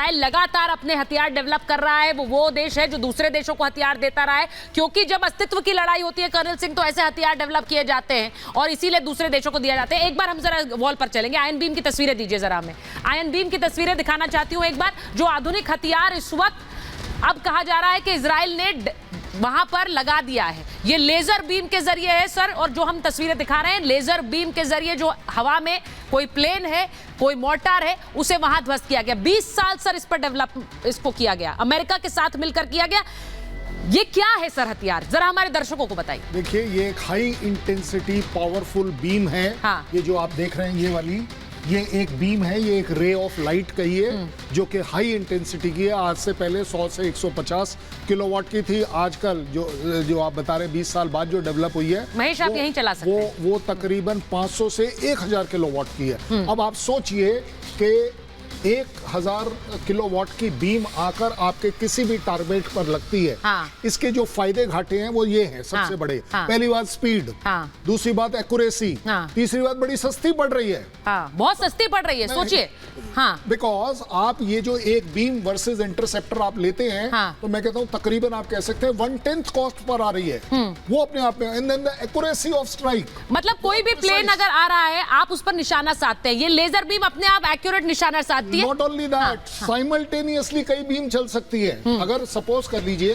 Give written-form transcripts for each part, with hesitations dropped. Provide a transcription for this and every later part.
Israel लगातार अपने हथियार डेवलप कर रहा है, वो देश है जो दूसरे देशों को हथियार देता रहा है, क्योंकि जब अस्तित्व की लड़ाई होती है कर्नल सिंह तो ऐसे हथियार डेवलप किए जाते हैं और इसीलिए दूसरे देशों को दिया जाते हैं। एक बार हम जरा वॉल पर चलेंगे, आयन बीम की तस्वीरें दीजिए जरा, हमें आयन बीम की तस्वीरें दिखाना चाहती हूं एक बार, जो आधुनिक हथियार इस वक्त अब कहा जा रहा है कि इजराइल ने वहां पर लगा दिया है। ये लेजर बीम के जरिए है सर, और जो हम तस्वीरें दिखा रहे हैं लेजर बीम के जरिए, जो हवा में कोई प्लेन है, कोई मोर्टार है, उसे वहां ध्वस्त किया गया। 20 साल सर इस पर डेवलप इसको किया गया, अमेरिका के साथ मिलकर किया गया। ये क्या है सर हथियार, जरा हमारे दर्शकों को बताइए। देखिए, ये एक हाई इंटेंसिटी पावरफुल बीम है। हाँ। ये जो आप देख रहे हैं ये वाली, ये एक बीम है, ये एक रे ऑफ लाइट कहिए, जो कि हाई इंटेंसिटी की है। आज से पहले 100 से 150 किलोवाट की थी। आजकल जो आप बता रहे हैं 20 साल बाद जो डेवलप हुई है, महेश आप यहीं चला सकते हैं, वो तकरीबन 500 से 1000 किलोवाट की है। अब आप सोचिए कि 1000 किलोवाट की बीम आकर आपके किसी भी टारगेट पर लगती है। हाँ। इसके जो फायदे घाटे हैं वो ये हैं सबसे हाँ। बड़े। हाँ। पहली बात स्पीड, हाँ। दूसरी बात एक्यूरेसी, हाँ। तीसरी बात बड़ी सस्ती पड़ रही है। हाँ, बहुत सस्ती पड़ रही है, सोचिए। हाँ, बिकॉज आप ये जो एक बीम वर्सेस इंटरसेप्टर आप लेते हैं, हाँ। तो मैं कहता हूं तकरीबन आप कह सकते हैं 1/10 कॉस्ट पर आ रही है वो अपने आप में। And then the accuracy of strike, मतलब कोई भी प्लेन अगर आ रहा है आप उस पर निशाना साधते हैं, ये लेजर बीम अपने आप एक्यूरेट निशाना साधती है। नॉट ओनली दैट, साइमल्टेनियसली कई बीम चल सकती है। अगर सपोज कर लीजिए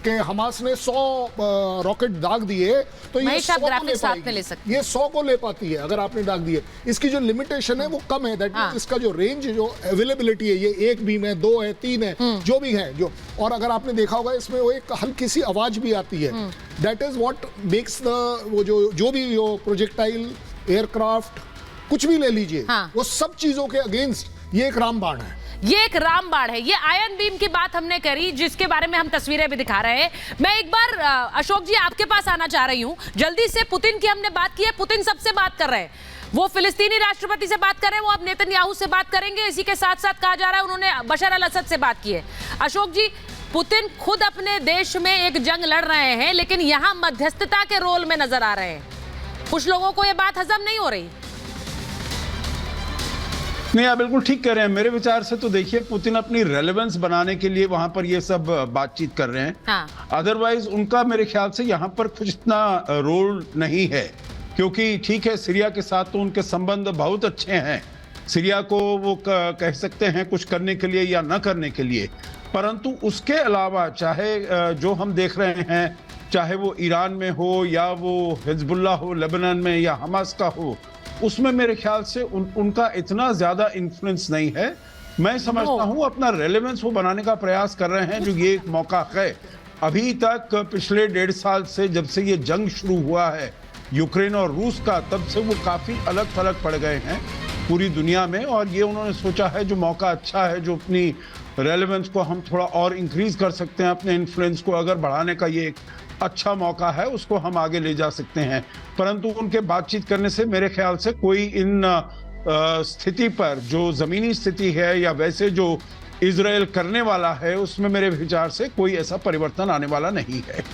कि हमास ने 100 रॉकेट दाग दिए, तो ये 100 को ले पाएगी, ये 100 को ले पाती है अगर आपने दाग दिए। इसकी जो लिमिटेशन है वो कम है, दैट मींस इसका जो रेंज, जो अवेलेबिलिटी है, ये एक बीम है, 2 है, 3 है, जो भी है जो। और अगर आपने देखा होगा इसमें वो एक हल्की सी आवाज भी आती है। That is what makes the, वो जो भी वो प्रोजेक्टाइल, एयरक्राफ्ट, कुछ भी ले लीजिए, वो सब चीजों के अगेंस्ट ये एक रामबाण है। ये एक रामबाण है। ये आयन बीम की बात हमने करी, जिसके बारे में हम तस्वीरें भी दिखा रहे हैं। मैं एक बार अशोक जी आपके पास आना चाह रही हूं। जल्दी से पुतिन की हमने बात की है, पुतिन सबसे बात कर रहे हैं, वो फिलिस्तीनी राष्ट्रपति से बात कर रहे हैं, वो अब नेतन्याहू से बात करेंगे। इसी के साथ साथ कहा जा रहा है उन्होंने बशर अल असद से बात की है। अशोक जी, पुतिन खुद अपने देश में एक जंग लड़ रहे हैं, लेकिन यहां मध्यस्थता के रोल में नजर आ रहे हैं। कुछ लोगों को यह बात हजम नहीं हो रही। नहीं, आप बिल्कुल ठीक कह रहे हैं। मेरे विचार से तो देखिए, पुतिन अपनी रेलेवेंस बनाने के लिए वहां पर ये सब बातचीत कर रहे हैं। हाँ। अदरवाइज उनका मेरे ख्याल से यहाँ पर कुछ इतना रोल नहीं है, क्योंकि ठीक है सीरिया के साथ तो उनके संबंध बहुत अच्छे हैं। सीरिया को वो कह सकते हैं कुछ करने के लिए या न करने के लिए, परंतु उसके अलावा चाहे जो हम देख रहे हैं, चाहे वो ईरान में हो या वो हिजबुल्लाह हो लेबनान में या हमास का हो, उसमें मेरे ख्याल से उनका इतना ज्यादा इन्फ्लुएंस नहीं है। मैं समझता हूं अपना रेलेवेंस वो बनाने का प्रयास कर रहे हैं, जो ये एक मौका है। अभी तक पिछले 1.5 साल से, जब से ये जंग शुरू हुआ है यूक्रेन और रूस का, तब से वो काफी अलग थलग पड़ गए हैं पूरी दुनिया में। और ये उन्होंने सोचा है जो मौका अच्छा है, जो अपनी रेलेवेंस को हम थोड़ा और इंक्रीज कर सकते हैं, अपने इन्फ्लुएंस को अगर बढ़ाने का ये एक अच्छा मौका है, उसको हम आगे ले जा सकते हैं। परंतु उनके बातचीत करने से मेरे ख्याल से कोई इन स्थिति पर, जो जमीनी स्थिति है या वैसे जो इजराइल करने वाला है, उसमें मेरे विचार से कोई ऐसा परिवर्तन आने वाला नहीं है।